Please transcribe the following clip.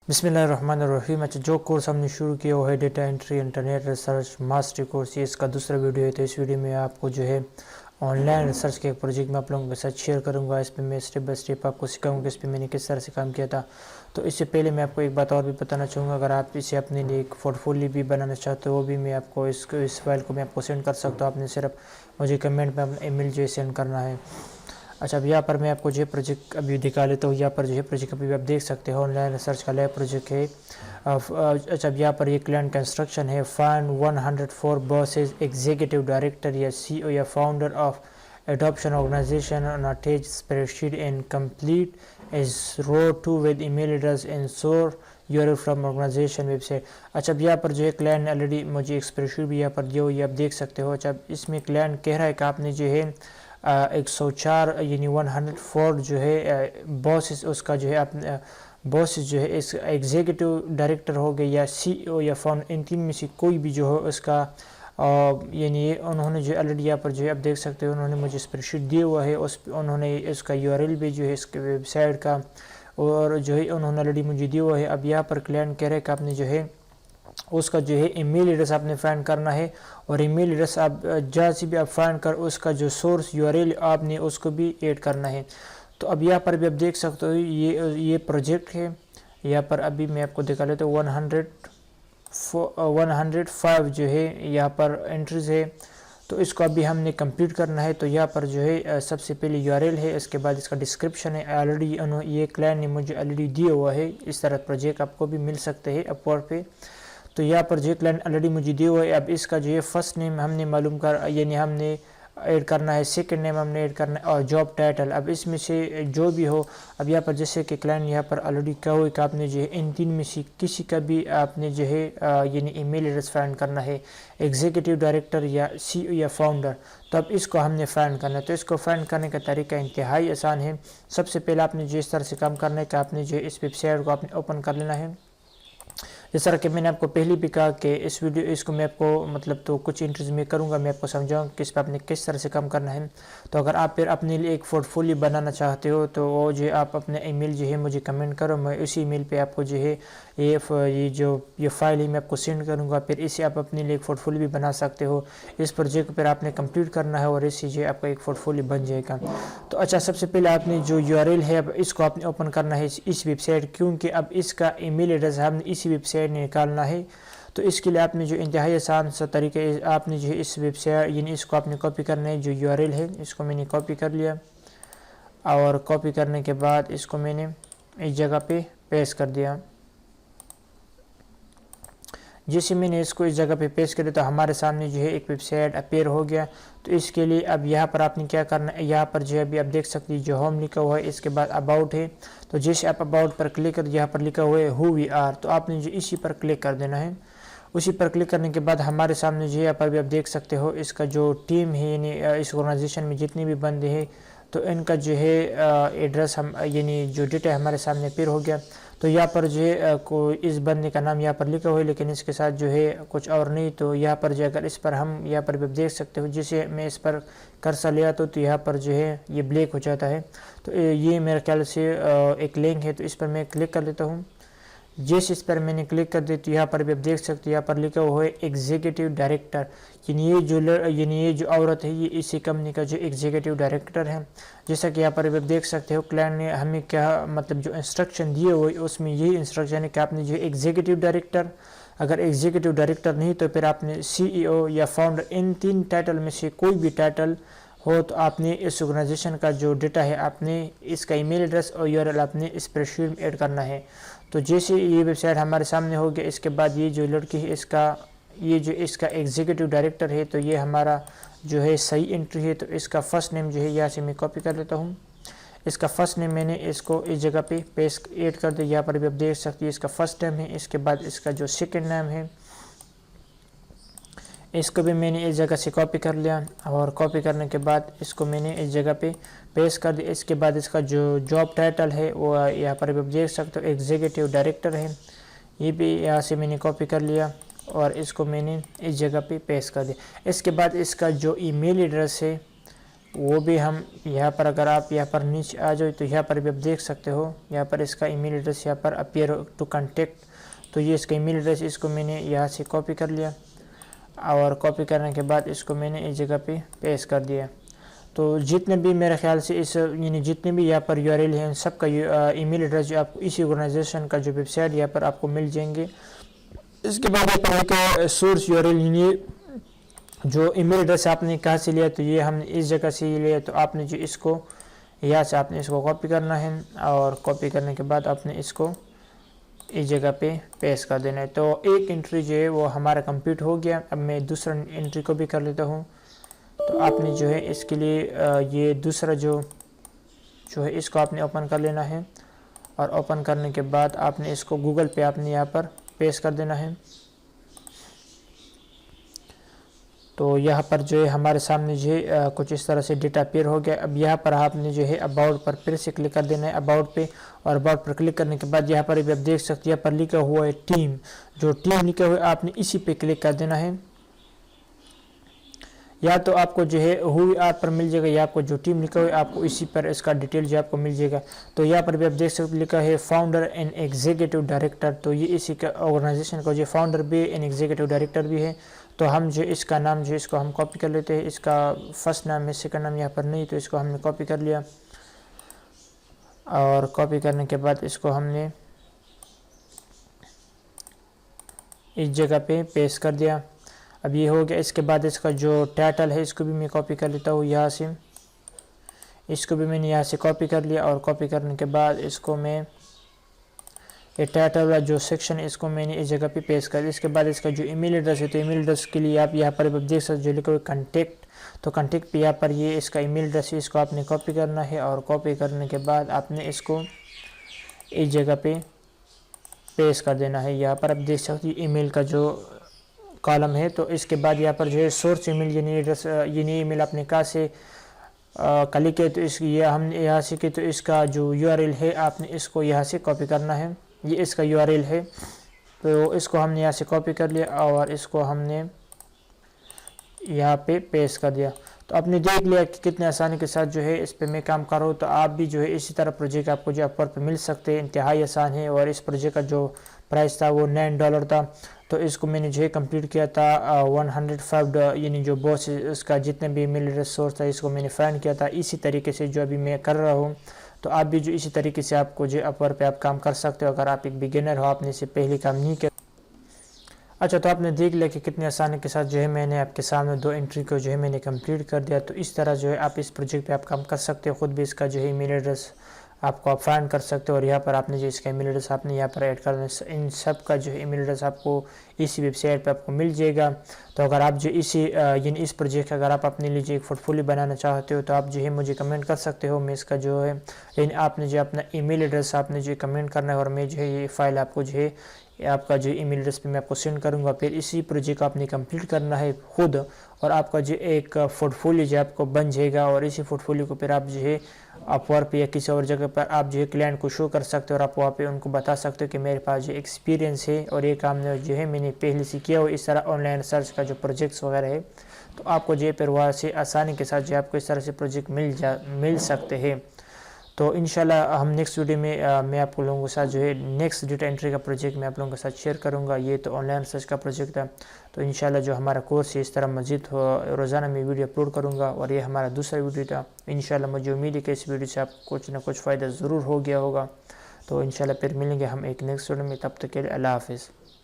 बिस्मिल्लाहिर्रहमानिर्रहीम। अच्छा, जो कोर्स हमने शुरू किया वो है data entry internet research mastery course. ये इसका दूसरा वीडियो है। तो इस वीडियो में आपको जो है ऑनलाइन रिसर्च के एक प्रोजेक्ट में आप लोगों के साथ शेयर करूंगा। इस पर मैं स्टेप बाय स्टेप आपको सिखाऊंगा इस पर मैंने किस तरह से काम किया था। तो इससे पहले मैं आपको एक बात और भी बताना चाहूँगा, अगर आप इसे अपने लिए एक पोर्टफोलियो भी बनाना चाहते हो वो भी मैं आपको इस फाइल को मैं आपको सेंड कर सकता हूँ। आपने सिर्फ मुझे कमेंट में अपना ईमेल जो है सेंड करना है। अच्छा, अब यहाँ पर मैं आपको जो है प्रोजेक्ट अभी दिखा लेता हूँ। यहाँ पर जो है प्रोजेक्ट अभी आप देख सकते हो, ऑनलाइन रिसर्च का लैब प्रोजेक्ट है। अच्छा, अब यहाँ पर ये क्लाइंट कंस्ट्रक्शन है। फाइंड 104 बॉसेस एग्जीक्यूटिव डायरेक्टर या सीईओ या founder of adoption organization on attached spreadsheet and complete as row 2 with email address and source URL from organization website। अच्छा, अब यहाँ पर जो है क्लाइंट ने ऑलरेडी मुझे एक स्प्रेडशीट भी यहाँ पर दिया हुई है, आप देख सकते हो। अच्छा, अब इसमें क्लाइंट कह रहा है कि आपने जो है 104 यानी 104 जो है बॉस उसका जो है आप बॉस जो है इस एग्जीक्यूटिव डायरेक्टर हो गए या सीईओ या फाउंडर, इन तीन में से कोई भी जो है उसका यानी उन्होंने जो ऑलरेडी यहाँ पर जो है आप देख सकते हो उन्होंने मुझे स्प्रेडशीट दिया हुआ है। उस उन्होंने इसका यूआरएल भी जो है इसके वेबसाइट का और जो है उन्होंने ऑलरेडी मुझे दिया हुआ है। अब यहाँ पर क्लाइंट कह रहे हैं कि आपने जो है उसका जो है ईमेल एड्रेस आपने फाइंड करना है और ईमेल एड्रेस आप जहाँ से भी आप फाइंड कर उसका जो सोर्स यूआरएल आपने उसको भी ऐड करना है। तो अब यहाँ पर भी आप देख सकते हो ये प्रोजेक्ट है। यहाँ पर अभी मैं आपको दिखा लेता हूँ 105 जो है यहाँ पर एंट्रीज है। तो इसको अभी हमने कंप्लीट करना है। तो यहाँ पर जो है सबसे पहले यूआरएल है, इसके बाद इसका डिस्क्रिप्शन है। ऑलरेडी ये क्लाइंट ने मुझे ऑलरेडी दिया हुआ है। इस तरह प्रोजेक्ट आपको भी मिल सकते हैं अपवर्ड पे। तो यहाँ पर जो क्लाइंट ऑलरेडी मुझे दिया हुआ है। अब इसका जो है फर्स्ट नेम हमने मालूम कर यानी हमने ऐड करना है, सेकंड नेम हमने ऐड करना है और जॉब टाइटल। अब इसमें से जो भी हो, अब यहाँ पर जैसे कि क्लाइंट यहाँ पर ऑलरेडी क्या हुआ कि आपने जो है इन तीन में से किसी का भी आपने जो है यानी ईमेल एड्रेस फाइंड करना है, एग्जीक्यूटिव डायरेक्टर या सीईओ या फाउंडर। तो अब इसको हमने फाइंड करना है। तो इसको फाइंड करने का तरीका इंतहाई आसान है। सबसे पहले आपने जो इस तरह से काम करना है कि आपने जो इस वेबसाइट को आपने ओपन कर लेना है। जिस तरह कि मैंने आपको पहले भी कहा कि इस वीडियो इसको मैं आपको मतलब तो कुछ इंटरव्यू में करूंगा, मैं आपको समझाऊंगा कि इस पर आपने किस तरह से काम करना है। तो अगर आप फिर अपने लिए एक पोर्टफोलियो बनाना चाहते हो तो वो जो आप अपने ईमेल जो है मुझे कमेंट करो, मैं उसी ईमेल पे आपको जो है ये फाइल है मैं आपको सेंड करूँगा। फिर इसे आप अपने लिए एक पोर्टफोलियो भी बना सकते हो। इस प्रोजेक्ट पर आपने कंप्लीट करना है और इससे जो है आपका एक पोर्टफोलियो बन जाएगा। तो अच्छा, सबसे पहले आपने जो यूआरएल है अब इसको आपने ओपन करना है इस वेबसाइट, क्योंकि अब इसका ईमेल एड्रेस हमने इसी वेबसाइट निकालना है। तो इसके लिए आपने जो इंतहाई आसान सा तरीका है, आपने जो है इस वेबसाइट यानी इसको आपने कॉपी करना है। जो यूआरएल है इसको मैंने कॉपी कर लिया और कॉपी करने के बाद इसको मैंने इस जगह पे पेस्ट कर दिया। जैसे मैंने इसको इस जगह पे पेस्ट कर दिया तो हमारे सामने जो है एक वेबसाइट अपीयर हो गया। तो इसके लिए अब यहाँ पर आपने क्या करना है, यहाँ पर जो है अभी आप देख सकते हैं जो होम लिखा हुआ है, इसके बाद अबाउट है। तो जैसे आप अबाउट पर क्लिक कर, यहाँ पर लिखा हुआ है हु वी आर, तो आपने जो इसी पर क्लिक कर देना है। उसी पर क्लिक करने के बाद हमारे सामने जो है यहाँ पर भी आप देख सकते हो इसका जो टीम है यानी इस ऑर्गेनाइजेशन में जितने भी बंदे हैं तो इनका जो है एड्रेस हम यानी जो डेटा हमारे सामने अपीयर हो गया। तो यहाँ पर जो है को इस बंदे का नाम यहाँ पर लिखा हुआ है, लेकिन इसके साथ जो है कुछ और नहीं। तो यहाँ पर जो अगर इस पर हम यहाँ पर भी देख सकते हो, जैसे मैं इस पर कर्सर ले आता हूँ तो यहाँ पर जो है ये ब्लैक हो जाता है। तो ये मेरे ख्याल से एक लिंक है, तो इस पर मैं क्लिक कर लेता हूँ। जैसे इस पर मैंने क्लिक कर दी तो यहाँ पर भी आप देख सकते हो यहाँ पर लिखा हुआ है एग्जीक्यूटिव डायरेक्टर, यानी ये जो औरत है ये इसी कंपनी का जो एग्जीक्यूटिव डायरेक्टर है। जैसा कि यहाँ पर भी आप देख सकते हो क्लाइंट ने हमें क्या मतलब जो इंस्ट्रक्शन दिए हुए उसमें यही इंस्ट्रक्शन है कि आपने जो एग्जीक्यूटिव डायरेक्टर, अगर एग्जीक्यूटिव डायरेक्टर नहीं तो फिर आपने सीईओ या फाउंडर, इन तीन टाइटल में से कोई भी टाइटल हो तो आपने इस ऑर्गेनाइजेशन का जो डेटा है आपने इसका ईमेल एड्रेस और यूआरएल आपने इस स्प्रेडशीट में ऐड करना है। तो जैसे ये वेबसाइट हमारे सामने हो गया, इसके बाद ये जो लड़की है इसका एग्जीक्यूटिव डायरेक्टर है, तो ये हमारा जो है सही एंट्री है। तो इसका फर्स्ट नेम जो है यहाँ से मैं कॉपी कर लेता हूँ। इसका फर्स्ट नेम मैंने इसको इस जगह पे पेस्ट ऐड कर दिया। यहाँ पर भी आप देख सकते हैं इसका फर्स्ट नेम है, इसके बाद इसका जो सेकेंड नेम है इसको भी मैंने इस जगह से कॉपी कर लिया और कॉपी करने के बाद इसको मैंने इस जगह पे पेस्ट कर दिया। इसके बाद इसका जो जॉब टाइटल है वो यहाँ पर भी आप देख सकते हो एग्जीक्यूटिव डायरेक्टर है, ये भी यहाँ से मैंने कॉपी कर लिया और इसको मैंने इस जगह पे पेस्ट कर दिया। इसके बाद इसका जो ईमेल एड्रेस है वो भी हम यहाँ पर, अगर आप यहाँ पर नीचे आ जाओ तो यहाँ पर भी आप देख सकते हो, यहाँ पर इसका ईमेल एड्रेस यहाँ पर अपीयर टू कांटेक्ट। तो ये इसका ईमेल एड्रेस, इसको मैंने यहाँ से कॉपी कर लिया और कॉपी करने के बाद इसको मैंने इस जगह पे पेस्ट कर दिया। तो जितने भी मेरे ख्याल से इस यानी जितने भी यहाँ पर यूआरएल हैं, सबका ईमेल एड्रेस जो आपको इसी ऑर्गेनाइजेशन का जो वेबसाइट यहाँ पर आपको मिल जाएंगे। इसके बाद यहाँ पर एक सोर्स यूआरएल, यानी जो ईमेल एड्रेस आपने कहाँ से लिया, तो ये हमने इस जगह से ही लिया। तो आपने जो इसको यहाँ से आपने इसको कॉपी करना है और कॉपी करने के बाद आपने इसको इस जगह पे पेस्ट कर देना है। तो एक एंट्री जो है वो हमारा कंप्लीट हो गया। अब मैं दूसरा एंट्री को भी कर लेता हूँ। तो आपने जो है इसके लिए ये दूसरा जो है इसको आपने ओपन कर लेना है और ओपन करने के बाद आपने इसको गूगल पे आपने यहाँ पर पेस्ट कर देना है। तो यहाँ पर जो है हमारे सामने जो है कुछ इस तरह से डेटा अपीयर हो गया। अब यहाँ पर आपने जो है अबाउट पर फिर से क्लिक कर देना है, अबाउट पे। और अबाउट पर क्लिक करने के बाद यहाँ पर भी आप देख सकते हैं, यहाँ पर लिखा हुआ है टीम। जो टीम लिखा हुआ है आपने इसी पे क्लिक कर देना है। या तो आपको जो है हुई आप पर मिल जाएगा, या आपको जो टीम लिखा हुआ है आपको इसी पर इसका डिटेल जो आपको मिल जाएगा। तो यहाँ पर भी आप देख सकते लिखा है फाउंडर एंड एग्जीक्यूटिव डायरेक्टर। तो ये इसी का ऑर्गेनाइजेशन का जो फाउंडर भी एंड एग्जीक्यूटिव डायरेक्टर भी है। तो हम जो इसका नाम जो इसको हम कॉपी कर लेते हैं। इसका फर्स्ट नाम है, सेकंड नाम यहाँ पर नहीं, तो इसको हमने कॉपी कर लिया। और कॉपी करने के बाद इसको हमने इस जगह पे पेस्ट कर दिया। अब ये हो गया। इसके बाद इसका जो टाइटल है इसको भी मैं कॉपी कर लेता हूँ यहाँ से। इसको भी मैंने यहाँ से कॉपी कर लिया और कॉपी करने के बाद इसको मैं ये टाइटल वाला जो सेक्शन है इसको मैंने इस जगह पे पेस्ट कर दिया। इसके बाद इसका जो ईमेल एड्रेस है, तो ईमेल एड्रेस के लिए आप यहाँ पर देख सकते जो लिखा हुआ कॉन्टेक्ट। तो कॉन्टेक्ट पे यहाँ पर ये इसका ईमेल एड्रेस है, इसको आपने कॉपी करना है और कॉपी करने के बाद आपने इसको इस जगह पे पेस्ट कर देना है। यहाँ पर आप देख सकते ईमेल का जो कॉलम है। तो इसके बाद यहाँ पर जो है सोर्स ईमेल यानी एड्रेस यानी ईमेल आपने कहाँ से क्लिक किया, तो इस ये हमने यहाँ से की। तो इसका जो यूआरएल है आपने इसको यहाँ से कॉपी करना है। ये इसका यूआरएल है, तो इसको हमने यहाँ से कॉपी कर लिया और इसको हमने यहाँ पे पेस्ट कर दिया। तो आपने देख लिया कि कितने आसानी के साथ जो है इस पे मैं काम कर रहा हूँ। तो आप भी जो है इसी तरह प्रोजेक्ट आपको जो अपवर्क पे मिल सकते हैं, इंतहाई आसान है। और इस प्रोजेक्ट का जो प्राइस था वो $9 था। तो इसको मैंने जो है कंप्लीट किया था 105 यानी जो बॉस है उसका जितने भी ईमेल एड्रेस सोर्स था इसको मैंने फाइंड किया था। इसी तरीके से जो अभी मैं कर रहा हूँ। तो आप भी जो इसी तरीके से आपको जो अपवर्क पे आप काम कर सकते हो, अगर आप एक बिगिनर हो, आपने इससे पहले काम नहीं किया। अच्छा, तो आपने देख लिया कि कितनी आसानी के साथ जो है मैंने आपके सामने 2 एंट्री को जो है मैंने कंप्लीट कर दिया। तो इस तरह जो है आप इस प्रोजेक्ट पे आप काम कर सकते हो। खुद भी इसका जो है ईमेल एड्रेस आपको आप फाइंड कर सकते हो और यहाँ पर आपने जो इसका ईमेल एड्रेस आपने यहाँ पर ऐड करना है। इन सब का जो है ईमेल एड्रेस आपको इसी वेबसाइट पे आपको मिल जाएगा। तो अगर आप जो यानी इस प्रोजेक्ट अगर आप अपने लिए एक पोर्टफोलियो बनाना चाहते हो तो आप जो है मुझे कमेंट कर सकते हो। मैं इसका जो है लेकिन आपने जो अपना ईमेल एड्रेस आपने जो कमेंट करना है और मैं जो है ये फाइल आपको जो है आपका जो ईमेल एड्रेस पे मैं आपको सेंड करूंगा। फिर इसी प्रोजेक्ट को आपने कंप्लीट करना है खुद और आपका जो एक पोर्टफोलियो जो आपको बन जाएगा और इसी पोर्टफोलियो को फिर आप जो है अपवर्क पे या किसी और जगह पर आप जो है क्लाइंट को शो कर सकते हो और आप वहाँ पे उनको बता सकते हो कि मेरे पास जो एक्सपीरियंस है और ये काम जो है मैंने पहले से किया हो। इस तरह ऑनलाइन सर्च का जो प्रोजेक्ट्स वगैरह है तो आपको जो है फिर वहाँ से आसानी के साथ जो आपको इस तरह से प्रोजेक्ट मिल सकते हैं। तो इंशाल्लाह हम नेक्स्ट वीडियो में मैं आप लोगों के साथ जो है नेक्स्ट डेटा एंट्री का प्रोजेक्ट मैं आप लोगों के साथ शेयर करूंगा। ये तो ऑनलाइन सर्च का प्रोजेक्ट था। तो इंशाल्लाह जो हमारा कोर्स है इस तरह मज़ीद रोज़ाना मैं वीडियो अपलोड करूंगा और ये हमारा दूसरा वीडियो था। इंशाल्लाह मुझे उम्मीद है कि इस वीडियो से आपको कुछ ना कुछ फ़ायदा ज़रूर हो गया होगा। तो इंशाल्लाह फिर मिलेंगे हम एक नेक्स्ट वीडियो में, तब तक के लिए अल्लाह हाफ़िज़।